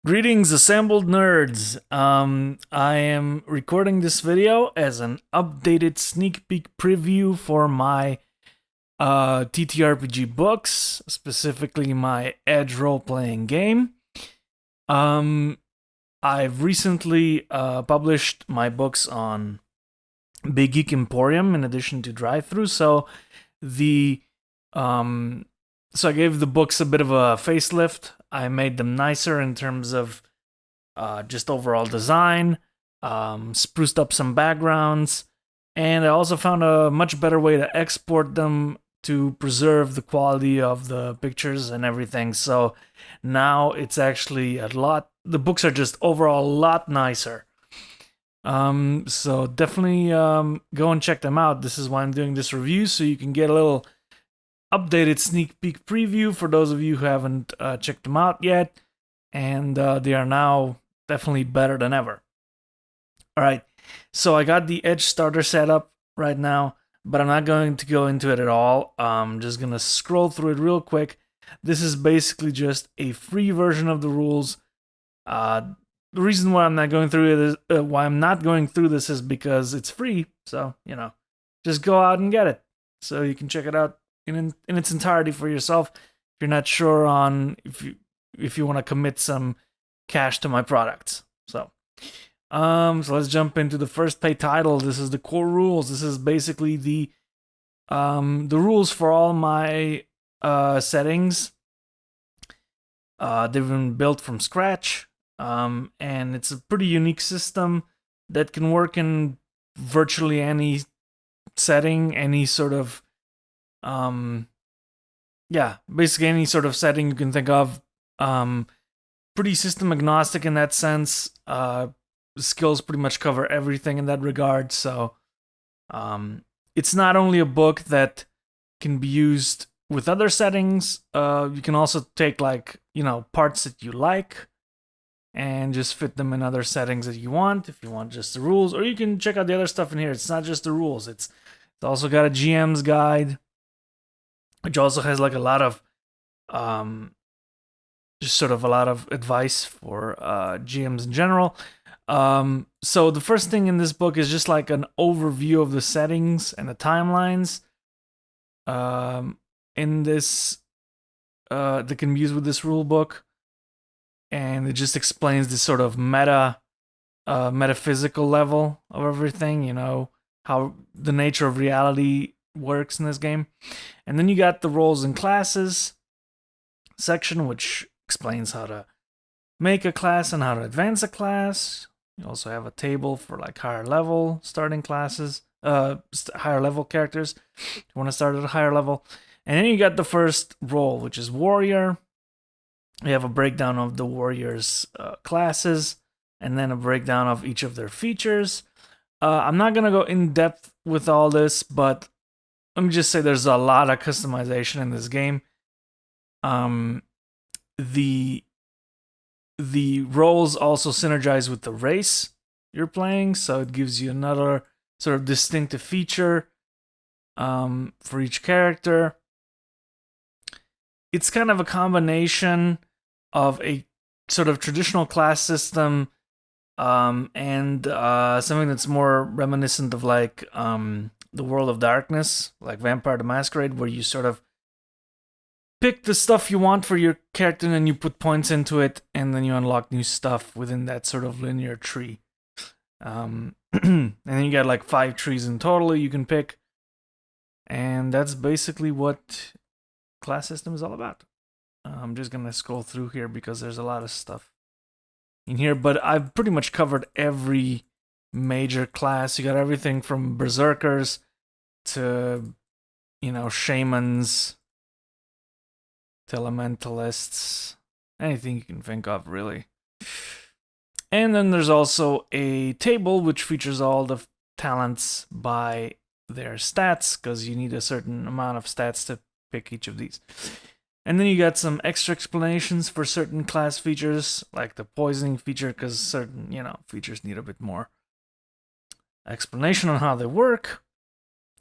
Greetings, assembled nerds. I am recording this video as an updated sneak peek preview for my TTRPG books, specifically my Edge role-playing game. I've recently published my books on Big Geek Emporium in addition to Drive-Thru, so I gave the books a bit of a facelift. I made them nicer in terms of just overall design, spruced up some backgrounds, and I also found a much better way to export them to preserve the quality of the pictures and everything. So now it's actually the books are just overall a lot nicer. So definitely go and check them out. This is why I'm doing this review, so you can get a little updated sneak peek preview for those of you who haven't checked them out yet, and they are now definitely better than ever. All right, so I got the Edge starter set up right now, but I'm not going to go into it at all. I'm just gonna scroll through it real quick. This is basically just a free version of the rules. The reason why I'm not going through it is why I'm not going through this is because it's free. So just go out and get it, so you can check it out in its entirety for yourself. If you're not sure on if you want to commit some cash to my products. So let's jump into the first pay title. This is the core rules. This is basically the rules for all my settings. They've been built from scratch, and it's a pretty unique system that can work in virtually any setting, any sort of basically any sort of setting you can think of. Pretty system agnostic in that sense. Skills pretty much cover everything in that regard. So it's not only a book that can be used with other settings. You can also take parts that you like and just fit them in other settings that you want, if you want just the rules, or you can check out the other stuff in here. It's not just the rules. It's also got a GM's guide, which also has a lot of just sort of a lot of advice for GMs in general. So the first thing in this book is just like an overview of the settings and the timelines in this that can be used with this rule book, and it just explains this sort of metaphysical level of everything, how the nature of reality works in this game. And then you got the roles and classes section, which explains how to make a class and how to advance a class. You also have a table for higher level starting classes, higher level characters. You want to start at a higher level. And then you got the first role, which is warrior. You have a breakdown of the warrior's classes, and then a breakdown of each of their features. I'm not gonna go in depth with all this, but let me just say there's a lot of customization in this game. The roles also synergize with the race you're playing, so it gives you another sort of distinctive feature for each character. It's kind of a combination of a sort of traditional class system and something that's more reminiscent of the World of Darkness, like Vampire the Masquerade, where you sort of pick the stuff you want for your character and then you put points into it, and then you unlock new stuff within that sort of linear tree. And then you got 5 trees in total you can pick, and that's basically what class system is all about. I'm just gonna scroll through here because there's a lot of stuff in here, but I've pretty much covered every major class. You got everything from berserkers to shamans to elementalists, anything you can think of, really. And then there's also a table which features all the talents by their stats, because you need a certain amount of stats to pick each of these. And then you got some extra explanations for certain class features, like the poisoning feature, because certain features need a bit more explanation on how they work.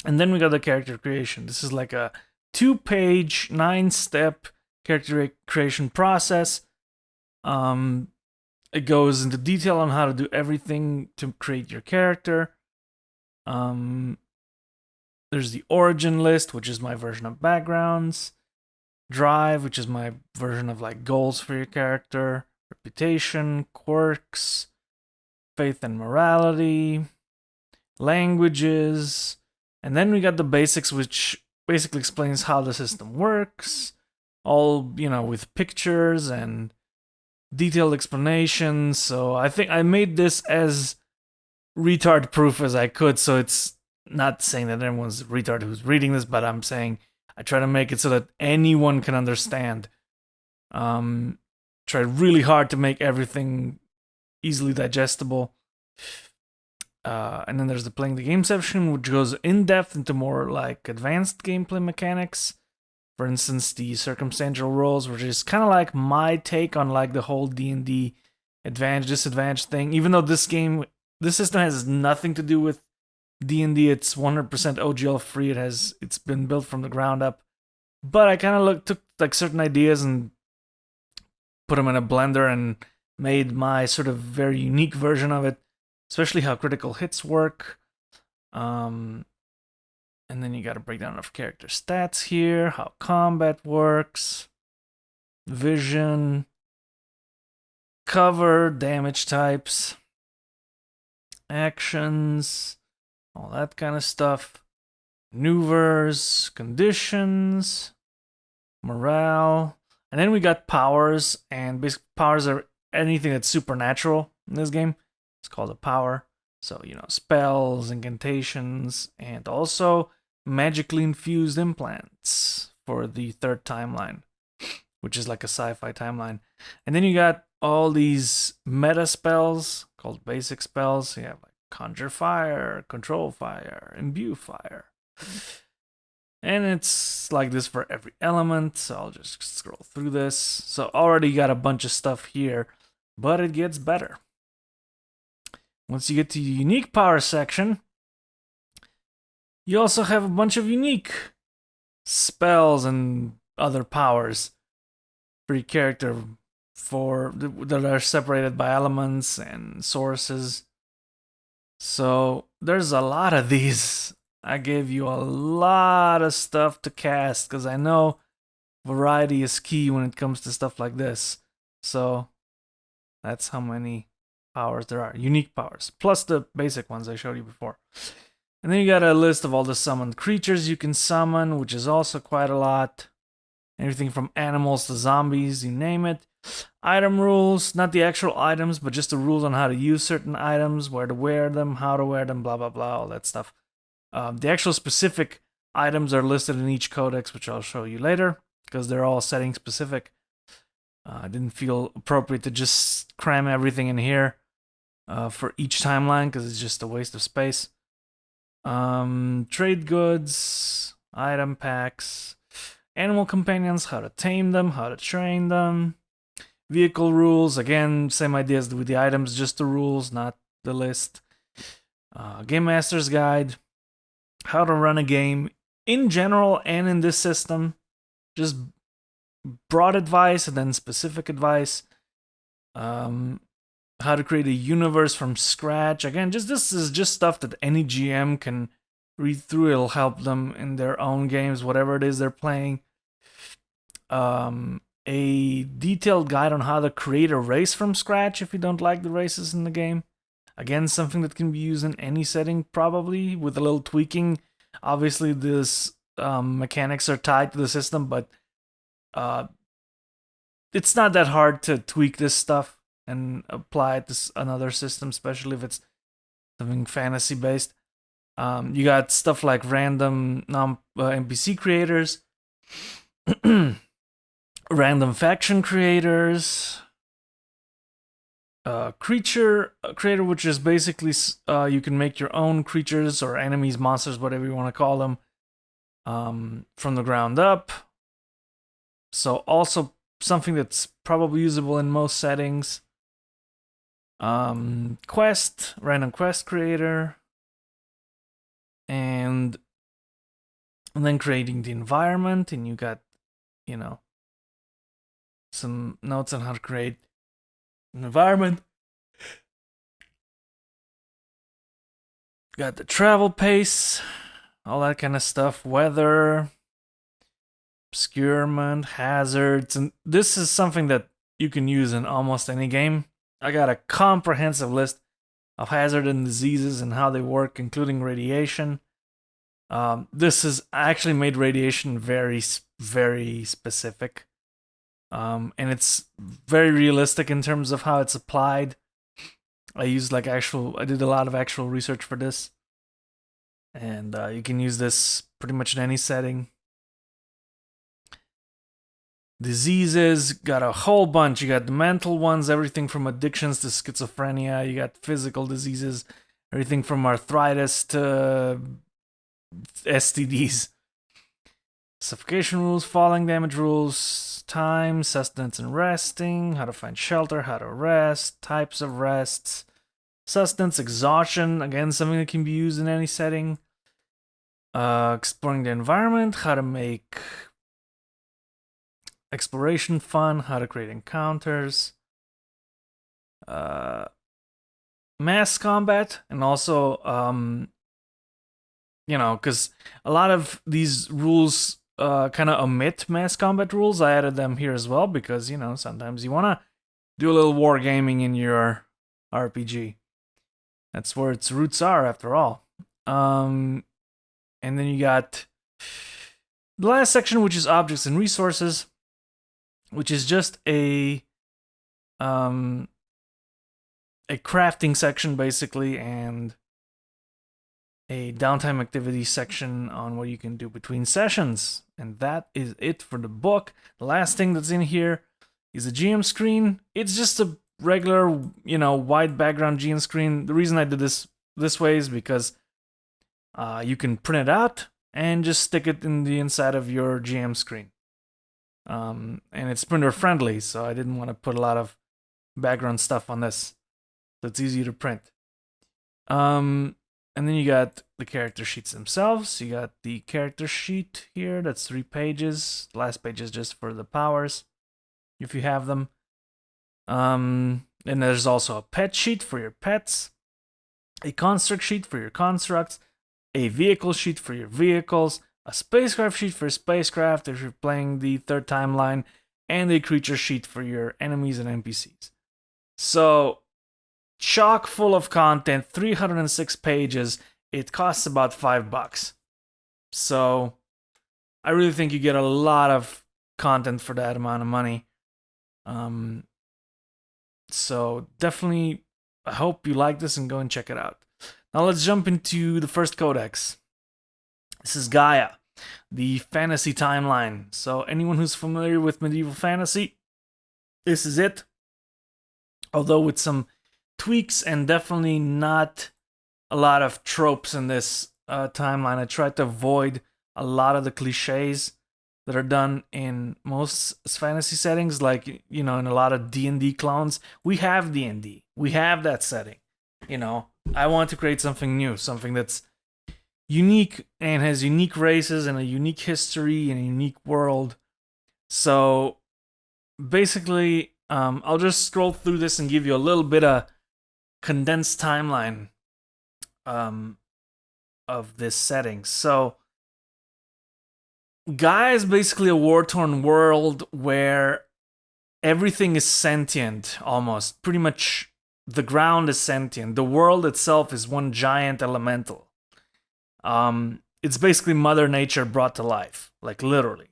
And then we got the character creation. This is like a 2-page, 9-step character creation process. It goes into detail on how to do everything to create your character. There's the origin list, which is my version of backgrounds. Drive, which is my version of like goals for your character. Reputation, quirks, faith and morality, languages, and then we got the basics, which basically explains how the system works, all, you know, with pictures and detailed explanations. So I think I made this as retard proof as I could, so it's not saying that everyone's retard who's reading this, but I'm saying I try to make it so that anyone can understand. Try really hard to make everything easily digestible. And then there's the playing the game section, which goes in depth into more like advanced gameplay mechanics. For instance, the circumstantial roles, which is kind of like my take on like the whole D&D advantage disadvantage thing. Even though this system has nothing to do with D&D, it's 100% OGL free. It's been built from the ground up. But I kind of took like certain ideas and put them in a blender and made my sort of very unique version of it, especially how critical hits work. And then you got a breakdown of character stats here, how combat works, vision, cover, damage types, actions, all that kind of stuff. Maneuvers, conditions, morale. And then we got powers, and basically powers are anything that's supernatural in this game. It's called a power. So, you know, spells, incantations, and also magically infused implants for the third timeline, which is like a sci-fi timeline. And then you got all these meta spells called basic spells. So you have like conjure fire, control fire, imbue fire. And it's like this for every element, so I'll just scroll through this. So already got a bunch of stuff here, but it gets better. Once you get to the unique power section, you also have a bunch of unique spells and other powers for your character that are separated by elements and sources. So there's a lot of these. I gave you a lot of stuff to cast because I know variety is key when it comes to stuff like this. So that's how many powers there are. Unique powers. Plus the basic ones I showed you before. And then you got a list of all the summoned creatures you can summon, which is also quite a lot. Everything from animals to zombies, you name it. Item rules, not the actual items, but just the rules on how to use certain items, where to wear them, how to wear them, blah, blah, blah, all that stuff. The actual specific items are listed in each codex, which I'll show you later, because they're all setting specific. I didn't feel appropriate to just cram everything in here for each timeline, because it's just a waste of space. Trade goods, item packs, animal companions, how to tame them, how to train them. Vehicle rules, again, same idea as with the items, just the rules, not the list. Game Master's Guide, how to run a game in general and in this system. Just broad advice and then specific advice. How to create a universe from scratch. Again, this is just stuff that any GM can read through. It'll help them in their own games, whatever it is they're playing. A detailed guide on how to create a race from scratch if you don't like the races in the game. Again, something that can be used in any setting, probably, with a little tweaking. Obviously, this mechanics are tied to the system, but it's not that hard to tweak this stuff and apply it to another system, especially if it's something fantasy-based. You got stuff like random NPC creators, random faction creators, creature creator, which is basically you can make your own creatures or enemies, monsters, whatever you want to call them, from the ground up. So also something that's probably usable in most settings. Random quest creator, and then creating the environment, and you got, you know, some notes on how to create environment. Got the travel pace, all that kind of stuff, weather, obscurement, hazards, and this is something that you can use in almost any game. I got a comprehensive list of hazards and diseases and how they work, including radiation. This has actually made radiation very, very specific. And it's very realistic in terms of how it's applied. I did a lot of actual research for this. And you can use this pretty much in any setting. Diseases, got a whole bunch. You got the mental ones, everything from addictions to schizophrenia. You got physical diseases, everything from arthritis to STDs. Suffocation rules, falling damage rules, time, sustenance and resting, how to find shelter, how to rest, types of rests, sustenance, exhaustion, again, something that can be used in any setting. Exploring the environment, how to make exploration fun, how to create encounters, mass combat, and also, because a lot of these rules kind of omit mass combat rules. I added them here as well because, sometimes you want to do a little wargaming in your RPG. That's where its roots are, after all. And then you got the last section, which is objects and resources, which is just a crafting section, basically, and a downtime activity section on what you can do between sessions. And that is it for the book. The last thing that's in here is a GM screen. It's just a regular, white background GM screen. The reason I did this way is because you can print it out and just stick it in the inside of your GM screen. And it's printer friendly, so I didn't want to put a lot of background stuff on this. So it's easy to print. And then you got the character sheets themselves. You got the character sheet here. That's 3 pages. The last page is just for the powers, if you have them. And there's also a pet sheet for your pets, a construct sheet for your constructs, a vehicle sheet for your vehicles, a spacecraft sheet for spacecraft if you're playing the third timeline, and a creature sheet for your enemies and NPCs. So, chock full of content, 306 pages. It costs about $5. So, I really think you get a lot of content for that amount of money. So, definitely, I hope you like this and go and check it out. Now let's jump into the first codex. This is Gaia, the fantasy timeline. So anyone who's familiar with medieval fantasy, this is it. Although with some tweaks and definitely not a lot of tropes in this timeline. I tried to avoid a lot of the cliches that are done in most fantasy settings, like, in a lot of D&D clones. We have D&D. We have that setting. I want to create something new, something that's unique and has unique races and a unique history and a unique world. So basically, I'll just scroll through this and give you a little bit of condensed timeline of this setting. So Gaia is basically a war-torn world where everything is sentient, almost. Pretty much the ground is sentient. The world itself is one giant elemental. It's basically Mother Nature brought to life, like literally.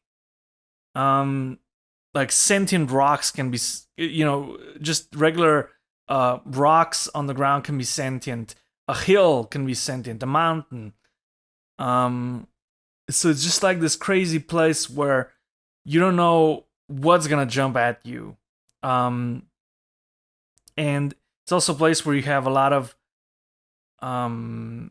Like sentient rocks can be, just regular rocks on the ground can be sentient. A hill can be sentient. A mountain. So it's just like this crazy place where you don't know what's gonna jump at you. And it's also a place where you have a lot of animal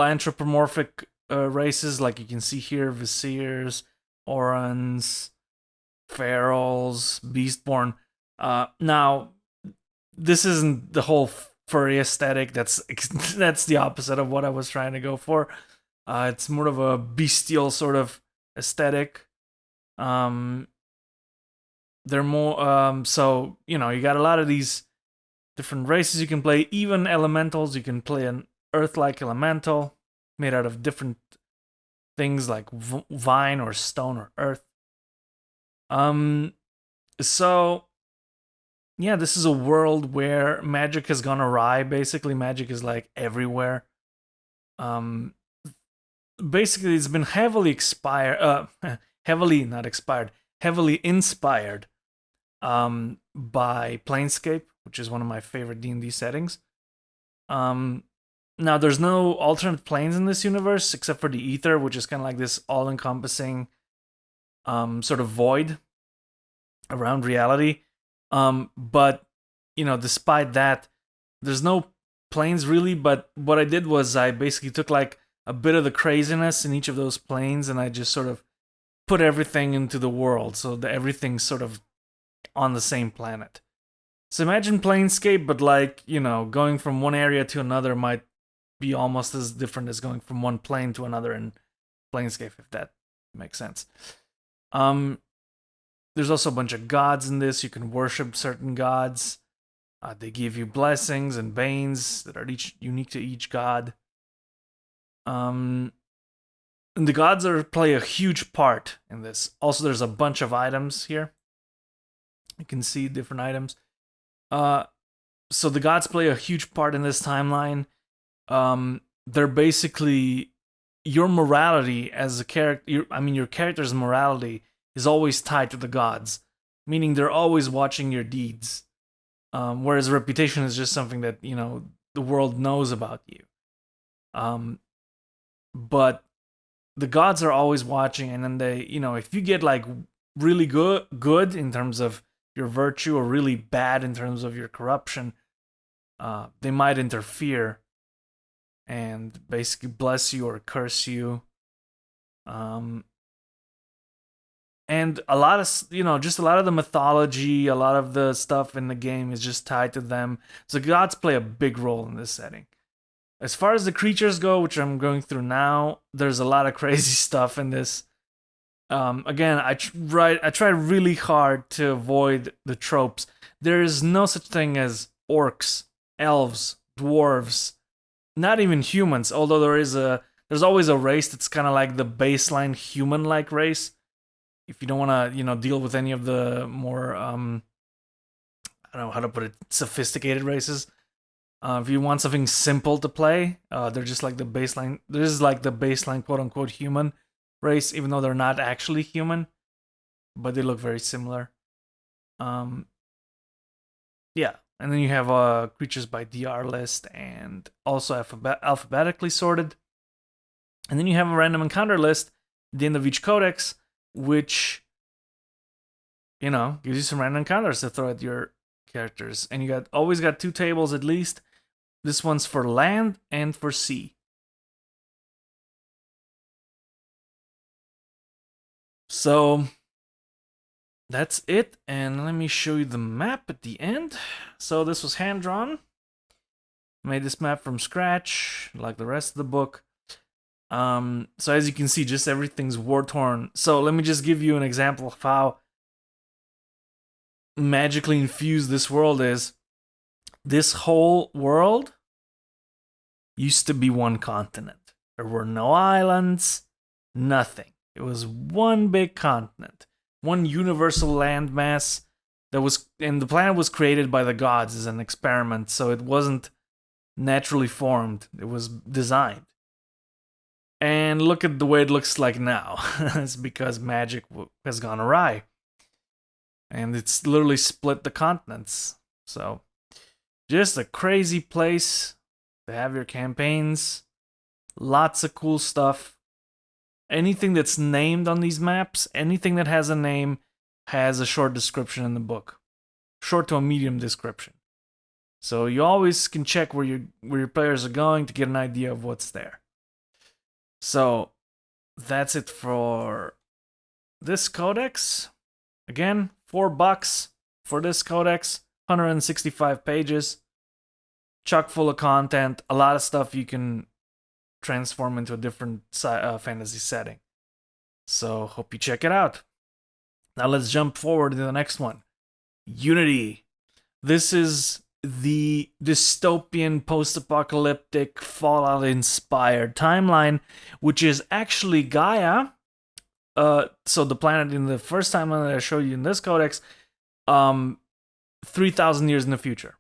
anthropomorphic races, like you can see here, Viziers, Orans, Ferals, Beastborn. Now, this isn't the whole furry aesthetic. That's the opposite of what I was trying to go for. It's more of a bestial sort of aesthetic. they're more so you know, you got a lot of these different races you can play, even elementals. You can play an earth-like elemental made out of different things like vine or stone or earth. So yeah, this is a world where magic has gone awry. Basically, magic is like everywhere. Um, Basically, it's been heavily expired, heavily not expired, heavily inspired, by Planescape, which is one of my favorite D&D settings. Now there's no alternate planes in this universe except for the ether, which is kind of like this all-encompassing, sort of void around reality. But you know, despite that, there's no planes really. But what I did was I basically took like a bit of the craziness in each of those planes, and I just sort of put everything into the world, so that everything's sort of on the same planet. So imagine Planescape, but like, you know, going from one area to another might be almost as different as going from one plane to another in Planescape, if that makes sense. There's also a bunch of gods in this. You can worship certain gods. They give you blessings and banes that are each unique to each god. And the gods play a huge part in this. Also, there's a bunch of items here. You can see different items. So the gods play a huge part in this timeline. They're basically your morality as a character. Your character's morality is always tied to the gods, meaning they're always watching your deeds. Whereas reputation is just something that, you know, the world knows about you. But the gods are always watching, and then they, you know, if you get like really good in terms of your virtue or really bad in terms of your corruption, they might interfere and basically bless you or curse you. And a lot of, you know, just a lot of the mythology, a lot of the stuff in the game is just tied to them. So gods play a big role in this setting. As far as the creatures go, which I'm going through now, there's a lot of crazy stuff in this. Again, I try really hard to avoid the tropes. There is no such thing as orcs, elves, dwarves, not even humans. Although there's always a race that's kind of like the baseline human-like race. If you don't want to, you know, deal with any of the more, I don't know how to put it, sophisticated races. If you want something simple to play, they're just like the baseline. This is like the baseline quote unquote human race, even though they're not actually human, but they look very similar. Yeah, and then you have creatures by DR list and also alphabetically sorted. And then you have a random encounter list at the end of each codex, which, you know, gives you some random encounters to throw at your characters. And you always got 2 tables at least. This one's for land and for sea. So that's it, and let me show you the map at the end. So this was hand drawn. Made this map from scratch, like the rest of the book. So as you can see, just everything's war-torn. So let me just give you an example of how magically infused this world is. This whole world used to be one continent. There were no islands, nothing. It was one big continent, one universal landmass that was, and the planet was created by the gods as an experiment, so it wasn't naturally formed. It was designed. And look at the way it looks like now. It's because magic has gone awry. And it's literally split the continents. So, just a crazy place to have your campaigns. Lots of cool stuff. Anything that's named on these maps, anything that has a name, has a short description in the book. Short to a medium description. So you always can check where your players are going to get an idea of what's there. So that's it for this codex. Again, $4 for this codex, 165 pages, chock full of content, a lot of stuff you can transform into a different fantasy setting. So hope you check it out. Now let's jump forward to the next one. Unity. This is the dystopian, post-apocalyptic, Fallout-inspired timeline, which is actually Gaia. So the planet in the first timeline that I showed you in this codex, 3,000 years in the future.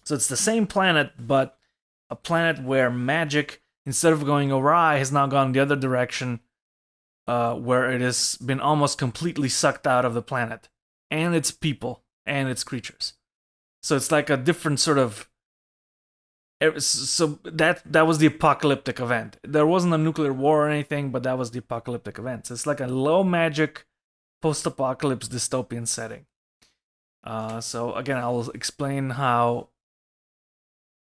So it's the same planet, but a planet where magic, instead of going awry, has now gone the other direction, where it has been almost completely sucked out of the planet and its people and its creatures. So it's like a different sort of. So that was the apocalyptic event. There wasn't a nuclear war or anything, but that was the apocalyptic event. So it's like a low magic, post-apocalypse dystopian setting. So again, I'll explain a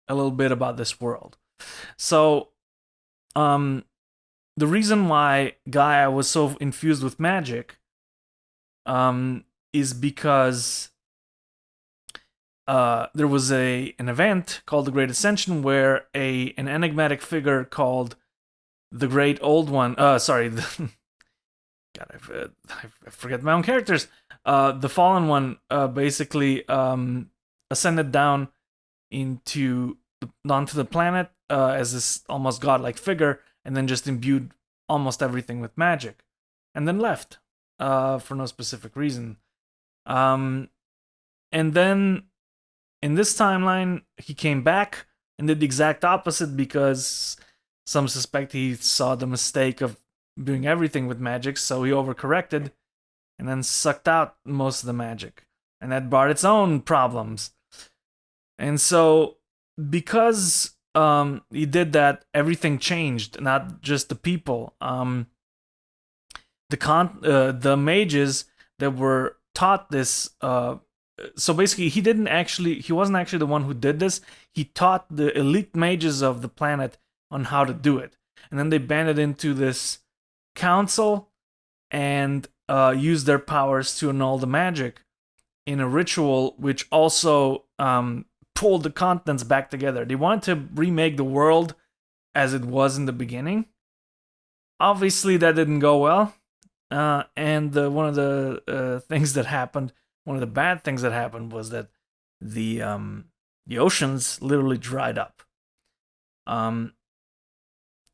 little bit about this world. So, the reason why Gaia was so infused with magic, is because there was an event called the Great Ascension where an enigmatic figure called the Great Old One. God, I forget my own characters. The Fallen One basically ascended down onto the planet as this almost godlike figure, and then just imbued almost everything with magic, and then left for no specific reason. And then in this timeline, he came back and did the exact opposite, because some suspect he saw the mistake of doing everything with magic, so he overcorrected and then sucked out most of the magic. And that brought its own problems. And so, because he did that, everything changed, not just the people. The mages that were taught this. So basically, he wasn't actually the one who did this. He taught the elite mages of the planet on how to do it, and then they banded into this council and used their powers to annul the magic in a ritual, which also pulled the continents back together. They wanted to remake the world as it was in the beginning. Obviously, that didn't go well, and one of the things that happened. One of the bad things that happened was that the oceans literally dried up.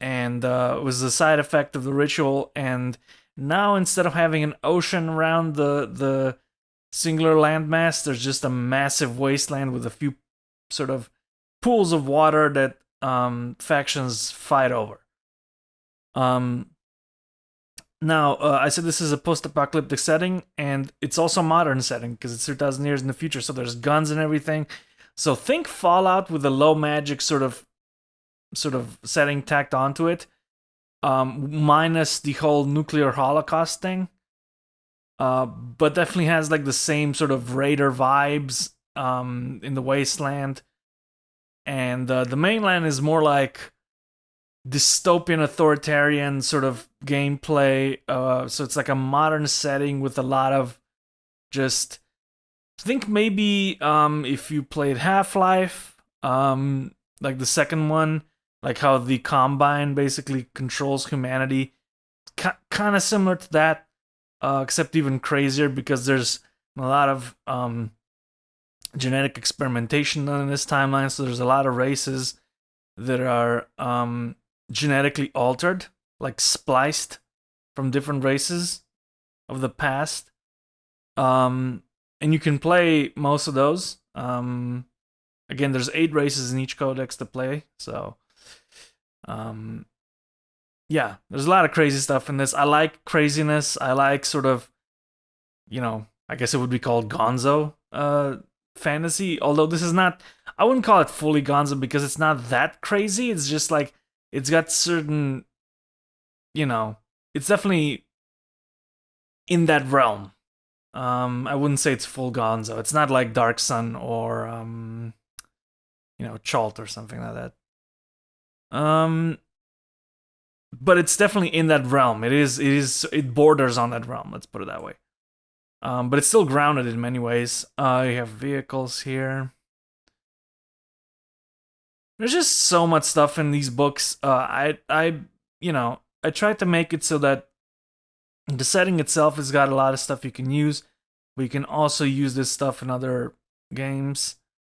And it was a side effect of the ritual. And now, instead of having an ocean around the singular landmass, there's just a massive wasteland with a few sort of pools of water that factions fight over. Now, I said this is a post-apocalyptic setting, and it's also a modern setting because it's 3,000 years in the future, so there's guns and everything. So think Fallout with a low magic sort of setting tacked onto it, minus the whole nuclear holocaust thing. But definitely has like the same sort of raider vibes in the wasteland, and the mainland is more like dystopian authoritarian sort of gameplay. So it's like a modern setting with a lot of just think maybe if you played Half-Life, like the second one, like how the Combine basically controls humanity, kind of similar to that, except even crazier because there's a lot of genetic experimentation done in this timeline. So there's a lot of races that are genetically altered, like spliced from different races of the past. And you can play most of those. Again, there's 8 races in each codex to play, so yeah, there's a lot of crazy stuff in this. I like craziness. I like sort of, I guess it would be called gonzo fantasy, although this is not, I wouldn't call it fully gonzo because it's not that crazy. It's just like, it's got certain, it's definitely in that realm. I wouldn't say it's full gonzo. It's not like Dark Sun or, Chalt or something like that. But it's definitely in that realm. It borders on that realm, let's put it that way. But it's still grounded in many ways. You have vehicles here. There's just so much stuff in these books. I tried to make it so that The setting itself has got a lot of stuff you can use, but you can also use this stuff in other games.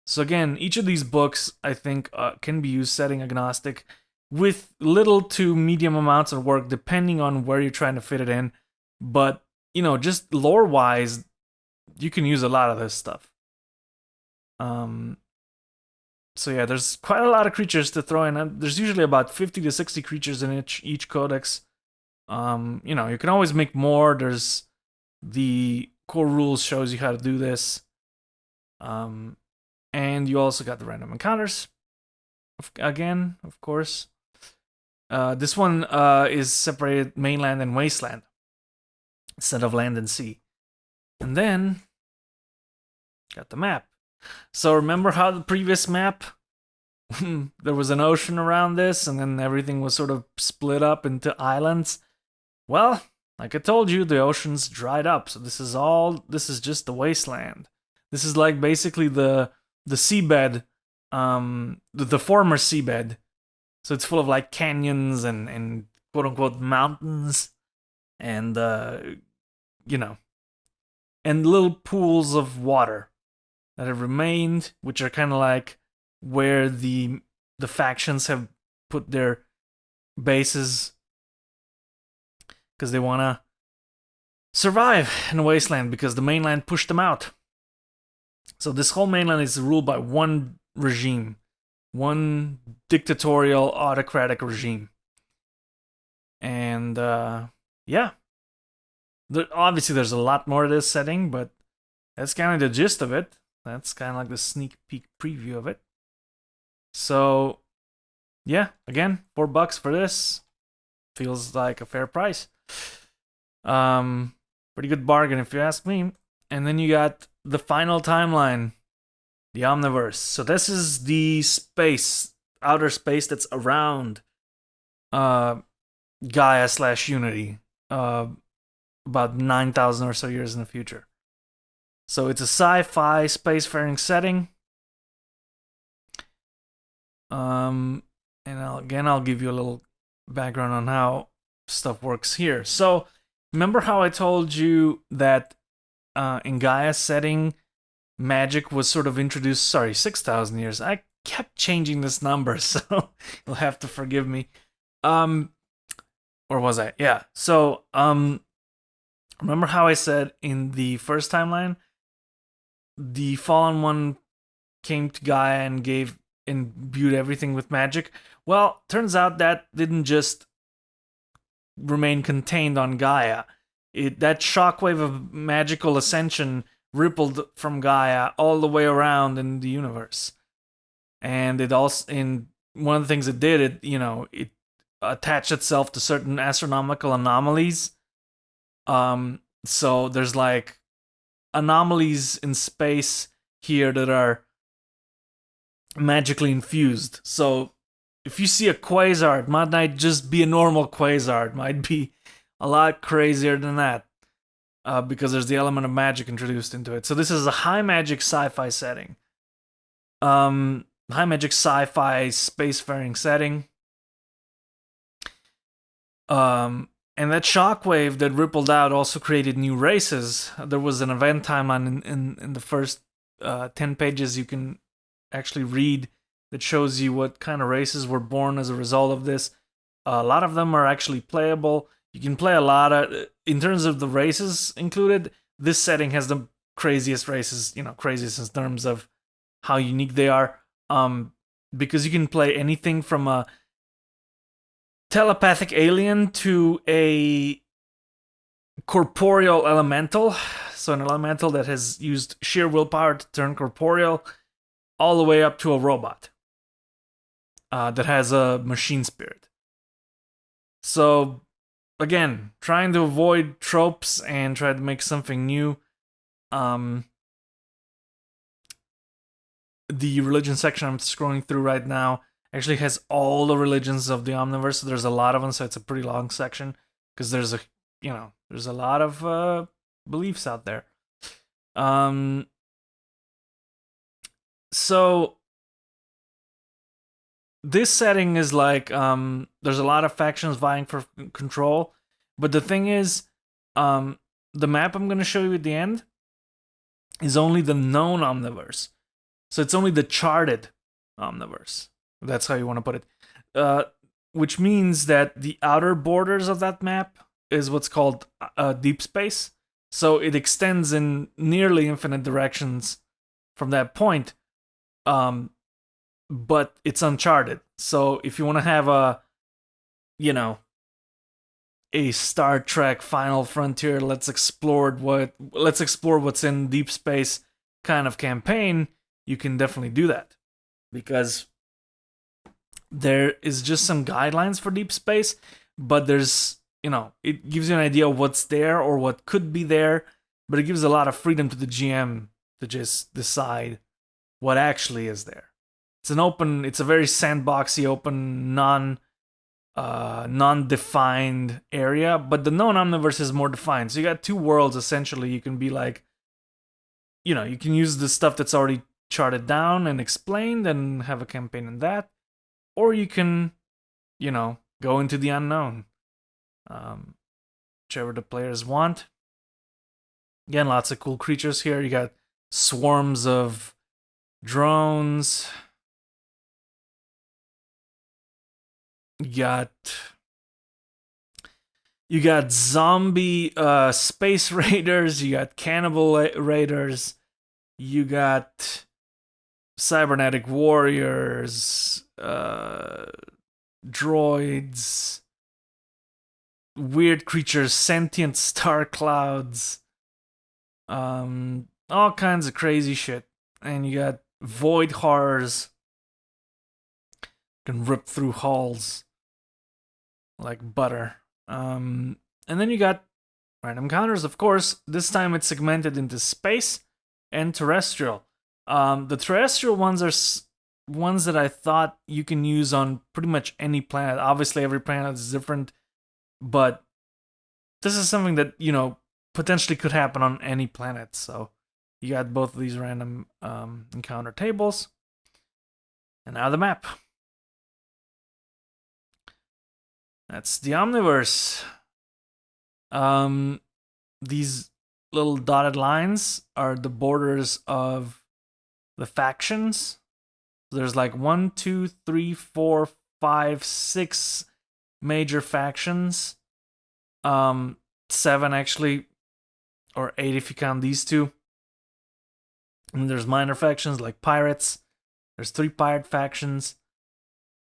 So again, each of these books, I think, can be used setting agnostic with little to medium amounts of work depending on where you're trying to fit it in. But, you know, just lore-wise, you can use a lot of this stuff. So yeah, there's quite a lot of creatures to throw in. There's usually about 50 to 60 creatures in each codex. You know, you can always make more. There's the core rules shows you how to do this. And you also got the random encounters. Again, of course. This one is separated mainland and wasteland instead of land and sea. And then got the map. So remember how the previous map, there was an ocean around this, and then everything was sort of split up into islands? Well, like I told you, the ocean's dried up. So this is just the wasteland. This is like basically the seabed, the former seabed. So it's full of like canyons and quote unquote mountains, and you know, and little pools of water that have remained, which are kind of like where the factions have put their bases because they want to survive in the wasteland because the mainland pushed them out. So this whole mainland is ruled by one regime, one dictatorial autocratic regime. And yeah, obviously there's a lot more to this setting, but that's kind of the gist of it. That's kind of like the sneak peek preview of it. So yeah, again, $4 for this feels like a fair price. Pretty good bargain if you ask me. And then you got the final timeline, the Omniverse. So this is the space, outer space that's around Gaia/Unity, about 9,000 or so years in the future. So it's a sci-fi spacefaring setting. And I'll give you a little background on how stuff works here. So remember how I told you that in Gaia's setting, magic was sort of introduced, 6,000 years. I kept changing this number, so you'll have to forgive me. Or was I? Yeah. So, remember how I said in the first timeline, the Fallen One came to Gaia and imbued everything with magic? Well, turns out that didn't just remain contained on Gaia. That shockwave of magical ascension rippled from Gaia all the way around in the universe. And it also, in one of the things it did, it attached itself to certain astronomical anomalies. So there's like anomalies in space here that are magically infused. So if you see a quasar, it might not just be a normal quasar. It might be a lot crazier than that, because there's the element of magic introduced into it. So this is a high magic sci-fi setting. High magic sci-fi spacefaring setting. And that shockwave that rippled out also created new races. There was an event timeline in the first 10 pages you can actually read that shows you what kind of races were born as a result of this. A lot of them are actually playable. You can play a lot of, in terms of the races included, this setting has the craziest races, craziest in terms of how unique they are. Because you can play anything from a telepathic alien to a corporeal elemental. So an elemental that has used sheer willpower to turn corporeal, all the way up to a robot that has a machine spirit. So again, trying to avoid tropes and try to make something new. The religion section I'm scrolling through right now actually has all the religions of the Omniverse. So there's a lot of them, so it's a pretty long section because there's a lot of beliefs out there. So this setting is like there's a lot of factions vying for control, but the thing is, The map I'm going to show you at the end is only the known Omniverse. So it's only the charted Omniverse. That's how you want to put it. Which means that the outer borders of that map is what's called deep space. So it extends in nearly infinite directions from that point. But it's uncharted. So if you want to have a, a Star Trek Final Frontier, let's explore what's in deep space kind of campaign, you can definitely do that. Because there is just some guidelines for deep space, but there's, it gives you an idea of what's there or what could be there, but it gives a lot of freedom to the GM to just decide what actually is there. It's a very sandboxy, open, non-defined area, but the known Omniverse is more defined. So you got two worlds, essentially. You can be like, you can use the stuff that's already charted down and explained and have a campaign in that. Or you can, go into the unknown. Whichever the players want. Again, lots of cool creatures here. You got swarms of drones. You got zombie space raiders. You got cannibal raiders. You got cybernetic warriors, droids, weird creatures, sentient star clouds, all kinds of crazy shit. And you got void horrors, can rip through halls like butter. And then you got random counters, of course. This time it's segmented into space and terrestrial. The terrestrial ones are ones that I thought you can use on pretty much any planet. Obviously, every planet is different, but this is something that, potentially could happen on any planet. So you got both of these random encounter tables. And now the map. That's the Omniverse. These little dotted lines are the borders of the factions. There's like 1, 2, 3, 4, 5, 6 major factions. 7 actually, or 8 if you count these two. And there's minor factions like pirates. There's 3 pirate factions.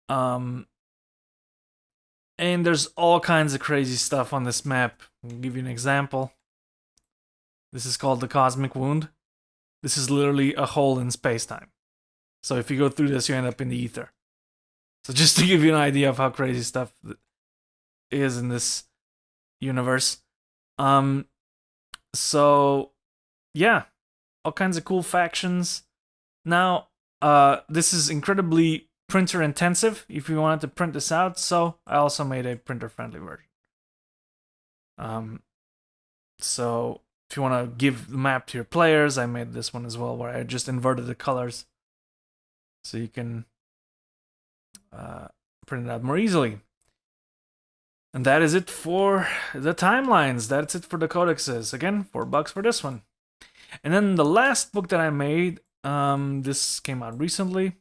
And there's all kinds of crazy stuff on this map. I'll give you an example. This is called the Cosmic Wound. This is literally a hole in space-time. So if you go through this, you end up in the ether. So just to give you an idea of how crazy stuff is in this universe. So yeah, all kinds of cool factions. Now, this is incredibly printer intensive if you wanted to print this out, so I also made a printer friendly version. So if you want to give the map to your players, I made this one as well, where I just inverted the colors so you can print it out more easily. And that is it for the timelines. That's it for the codexes. Again, $4 for this one. And then the last book that I made, this came out recently.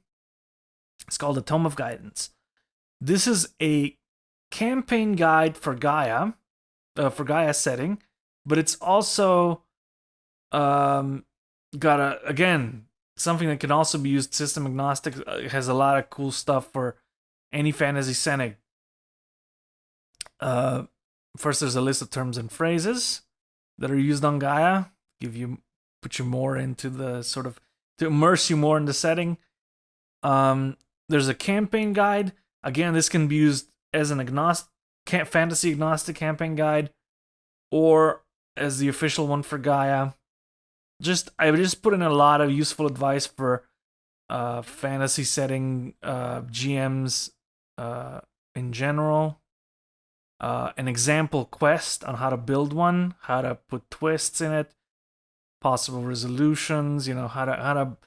It's called the Tome of Guidance. This is a campaign guide for Gaia setting, but it's also got something that can also be used system agnostic. It has a lot of cool stuff for any fantasy setting. First, there's a list of terms and phrases that are used on Gaia, put you more into the to immerse you more in the setting. There's a campaign guide. Again, this can be used as an fantasy agnostic campaign guide, or as the official one for Gaia. I just put in a lot of useful advice for fantasy setting GMs in general. An example quest on how to build one, how to put twists in it, possible resolutions, how to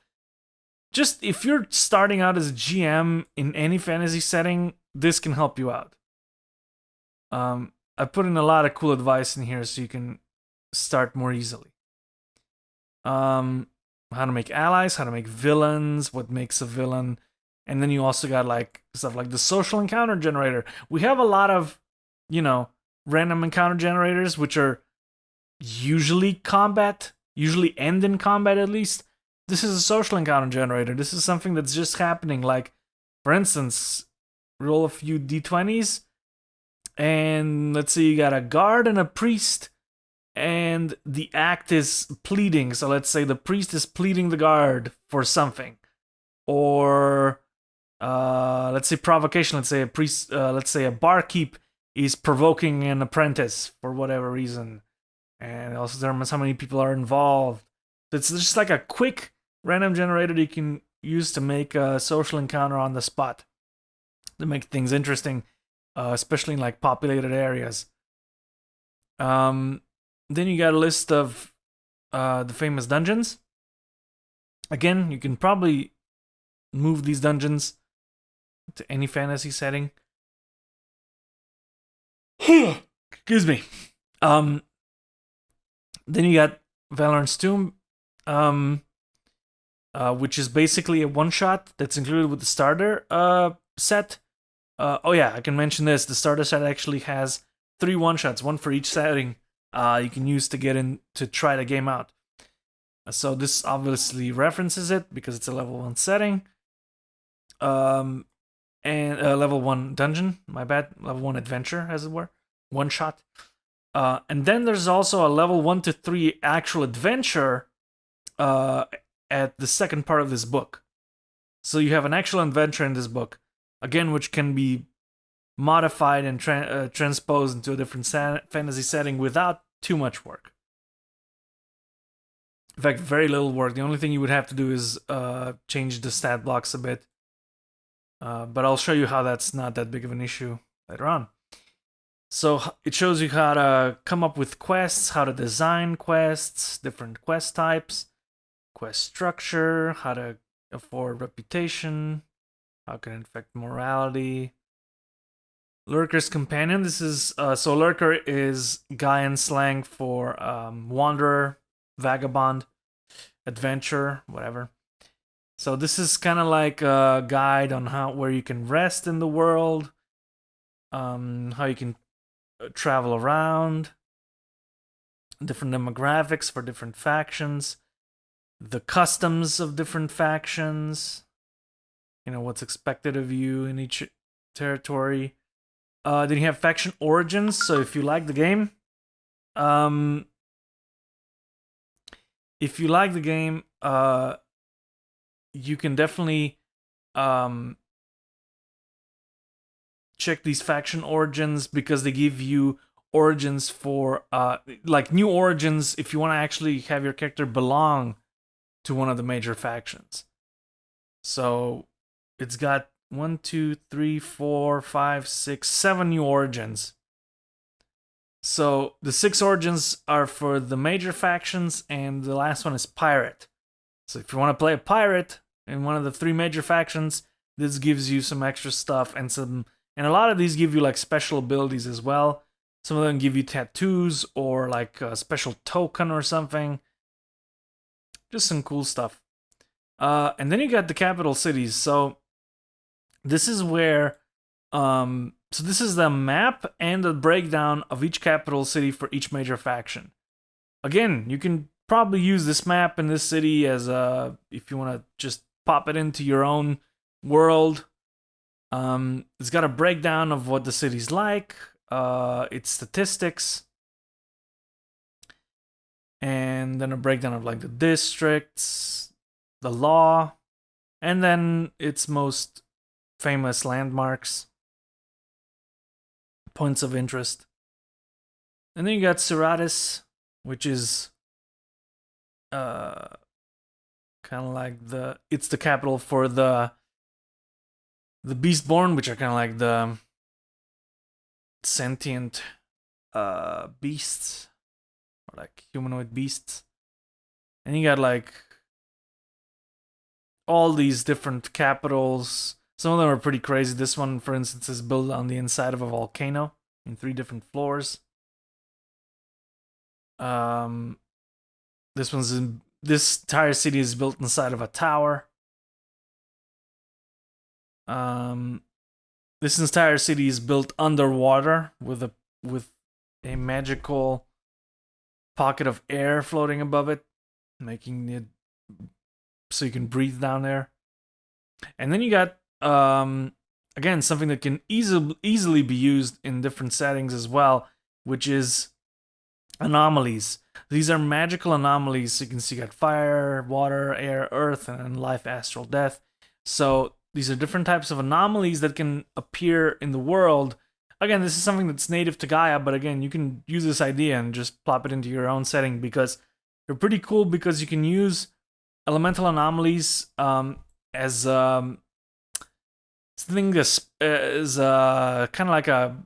just, if you're starting out as a GM in any fantasy setting, this can help you out. I put in a lot of cool advice in here so you can start more easily. How to make allies, how to make villains, what makes a villain, and then you also got like stuff like the social encounter generator. We have a lot of, random encounter generators which are usually combat, usually end in combat at least. This is a social encounter generator. This is something that's just happening. Like, for instance, roll a few d20s, and let's say you got a guard and a priest, and the act is pleading. So let's say the priest is pleading the guard for something, or let's say provocation. Let's say a priest. Let's say a barkeep is provoking an apprentice for whatever reason, and it also determines how many people are involved. It's just like a quick random generator you can use to make a social encounter on the spot to make things interesting, especially in like populated areas. Then you got a list of the famous dungeons. Again, you can probably move these dungeons to any fantasy setting. Excuse me. Then you got Valorant's Tomb, which is basically a one-shot that's included with the starter set. Oh yeah, I can mention this. The starter set actually has 3 one-shots, one for each setting you can use to get in to try the game out. So this obviously references it because it's a level 1 setting. And level 1 dungeon, my bad. Level 1 adventure, as it were. One shot. And then there's also a level 1 to 3 actual adventure at the second part of this book. So you have an actual adventure in this book, again, which can be modified and transposed into a different fantasy setting without too much work. In fact, very little work. The only thing you would have to do is change the stat blocks a bit. But I'll show you how that's not that big of an issue later on. So it shows you how to come up with quests, how to design quests, different quest types, quest structure, how to afford reputation, how can it affect morality. Lurker's Companion. This is so Lurker is Gaian slang for wanderer, vagabond, adventurer, whatever. So this is kind of like a guide on where you can rest in the world, how you can travel around, different demographics for different factions, the customs of different factions, what's expected of you in each territory. Then you have faction origins. So if you like the game, you can definitely check these faction origins because they give you origins for like new origins if you want to actually have your character belong to one of the major factions. So it's got 1, 2, 3, 4, 5, 6, 7 new origins. So the 6 origins are for the major factions, and the last one is pirate. So if you want to play a pirate in one of the 3 major factions, this gives you some extra stuff, and a lot of these give you like special abilities as well. Some of them give you tattoos or like a special token or something. Just some cool stuff. And then you got the capital cities. So this is where so this is the map and the breakdown of each capital city for each major faction. Again, you can probably use this map in this city as if you want to just pop it into your own world. It's got a breakdown of what the city's like, its statistics, and then a breakdown of like the districts, the law, and then its most famous landmarks, points of interest. And then you got Seratis, which is kind of like it's the capital for the Beastborn, which are kind of like the sentient beasts, or like humanoid beasts. And you got like all these different capitals. Some of them are pretty crazy. This one, for instance, is built on the inside of a volcano. in 3 different floors. This entire city is built inside of a tower. This entire city is built underwater with a magical pocket of air floating above it, making it so you can breathe down there. And then you got again something that can easily be used in different settings as well, which is anomalies. These are magical anomalies. So you can see you got fire, water, air, earth, and life, astral, death. So these are different types of anomalies that can appear in the world. Again, this is something that's native to Gaia, but again, you can use this idea and just plop it into your own setting because they're pretty cool because you can use elemental anomalies as something as kind of like a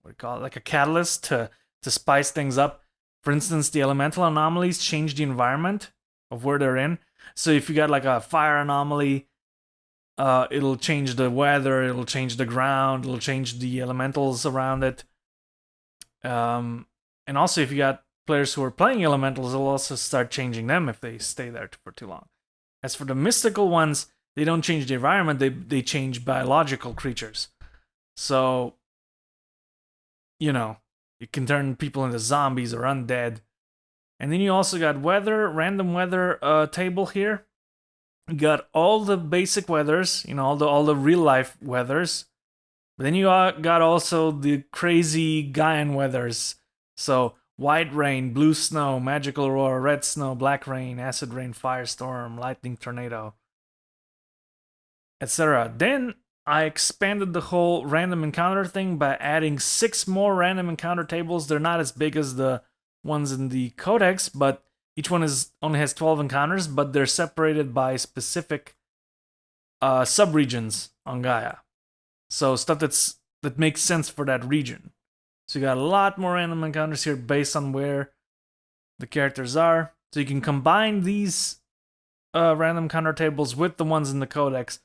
like a catalyst to spice things up. For instance, the elemental anomalies change the environment of where they're in. So if you got like a fire anomaly, it'll change the weather, it'll change the ground, it'll change the elementals around it. And also, if you got players who are playing elementals, it'll also start changing them if they stay there for too long. As for the mystical ones, they don't change the environment, they change biological creatures. So, you know, you can turn people into zombies or undead. And then you also got weather, random weather table here. You got all the basic weathers, you know, all the real life weathers. But then you got also the crazy Gaian weathers. So white rain, blue snow, magical aurora, red snow, black rain, acid rain, firestorm, lightning tornado, etc. Then I expanded the whole random encounter thing by adding 6 more random encounter tables. They're not as big as the ones in the Codex, but each one only has 12 encounters, but they're separated by specific subregions on Gaia. So stuff that makes sense for that region. So you got a lot more random encounters here based on where the characters are. So you can combine these random encounter tables with the ones in the Codex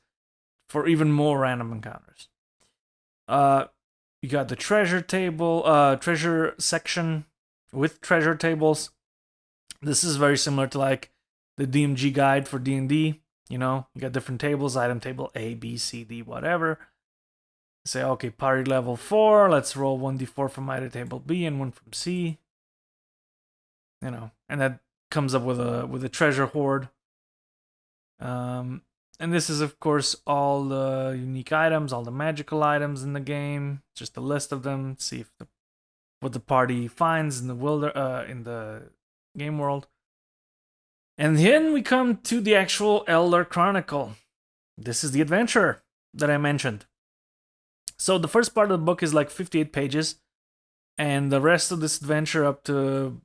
for even more random encounters. You got the treasure table, treasure section with treasure tables. This is very similar to like the DMG guide for D&D. You know, you got different tables, item table A, B, C, D, whatever. Say, okay, party level 4, let's roll 1d4 from item table B and 1 from C. You know, and that comes up with a treasure hoard. And this is, of course, all the unique items, all the magical items in the game. Just a list of them. See if what the party finds in the game world. And then we come to the actual Elder Chronicle. This is the adventure that I mentioned. So the first part of the book is like 58 pages, and the rest of this adventure up to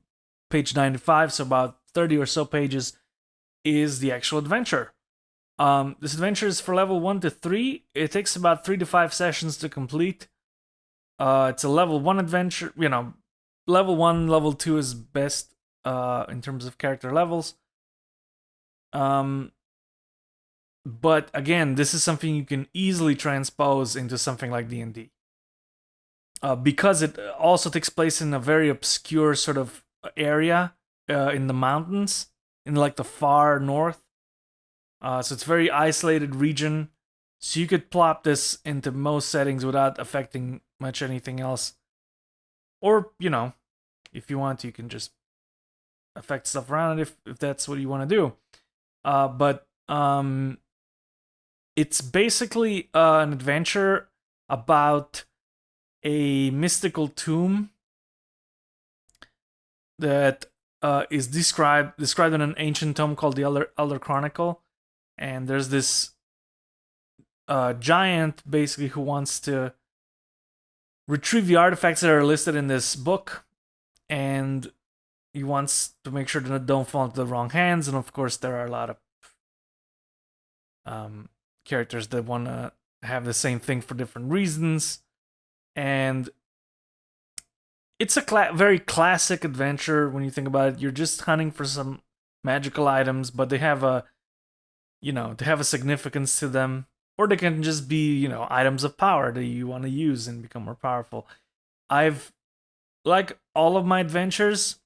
page 95, so about 30 or so pages, is the actual adventure. This adventure is for level 1 to 3. It takes about 3 to 5 sessions to complete. It's a level 1 adventure. You know, level 1, level 2 is best in terms of character levels. But again, this is something you can easily transpose into something like D&D. Because it also takes place in a very obscure sort of area in the mountains, in like the far north. So it's a very isolated region. So you could plop this into most settings without affecting much anything else. Or, you know, if you want to, you can just affect stuff around it if that's what you want to do. But it's basically an adventure about a mystical tomb that is described in an ancient tome called the Elder Chronicle. And there's this giant, basically, who wants to retrieve the artifacts that are listed in this book. And he wants to make sure that they don't fall into the wrong hands. And of course, there are a lot of characters that want to have the same thing for different reasons. And it's a very classic adventure when you think about it. You're just hunting for some magical items, but they have a significance to them. Or they can just be, items of power that you want to use and become more powerful. I've, like all of my adventures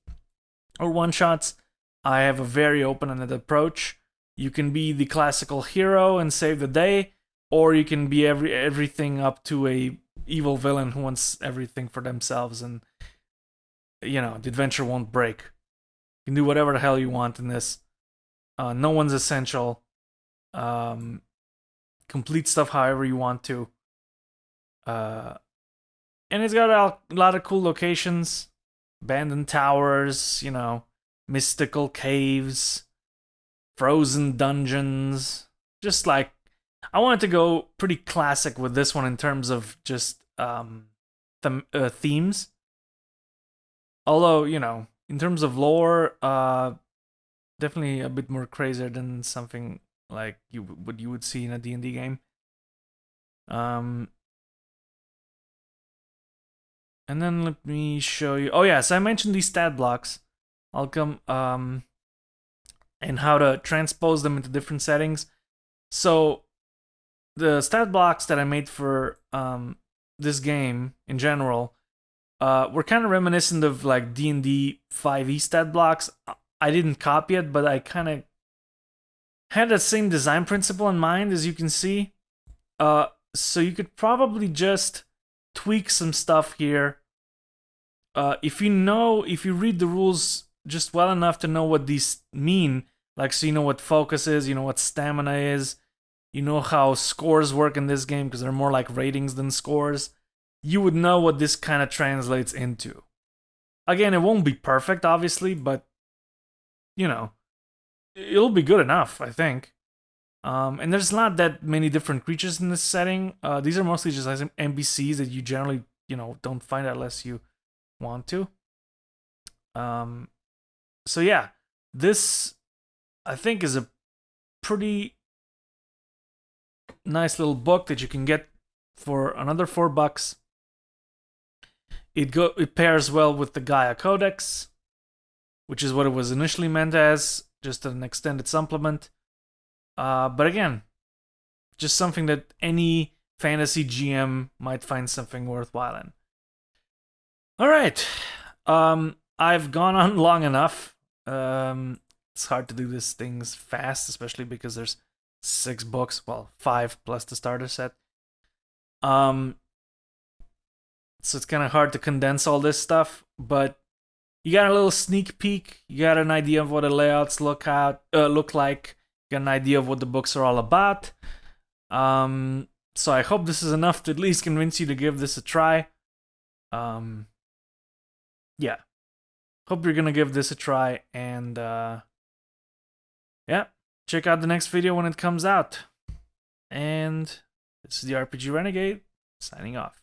or one-shots, I have a very open-ended approach. You can be the classical hero and save the day, or you can be everything up to a evil villain who wants everything for themselves, and you know, the adventure won't break. You can do whatever the hell you want in this. No one's essential. Complete stuff however you want to. And it's got a lot of cool locations, abandoned towers, you know, mystical caves, frozen dungeons. Just like, I wanted to go pretty classic with this one in terms of just themes. Although, you know, in terms of lore, definitely a bit more crazier than something like what you would see in a D&D game. And then let me show you. Oh yeah, so I mentioned these stat blocks. I'll come and how to transpose them into different settings. So the stat blocks that I made for this game in general were kind of reminiscent of like D&D 5e stat blocks. I didn't copy it, but I kind of had the same design principle in mind, as you can see. So you could probably just tweak some stuff here. If you read the rules just well enough to know what these mean, like so you know what focus is, you know what stamina is, you know how scores work in this game because they're more like ratings than scores, you would know what this kind of translates into. Again, it won't be perfect, obviously, but you know, it'll be good enough, I think. And there's not that many different creatures in this setting. These are mostly just NPCs that you generally, you know, don't find unless you want to. So yeah, this I think is a pretty nice little book that you can get for another $4. It pairs well with the Gaia Codex, which is what it was initially meant as, just an extended supplement. But again, just something that any fantasy GM might find something worthwhile in. All right, I've gone on long enough. It's hard to do these things fast, especially because there's 6 books, well, 5 plus the starter set. So it's kind of hard to condense all this stuff, but you got a little sneak peek. You got an idea of what the layouts look like. You got an idea of what the books are all about. So I hope this is enough to at least convince you to give this a try. Yeah. Hope you're gonna give this a try, and yeah, check out the next video when it comes out. And this is the RPG Renegade, signing off.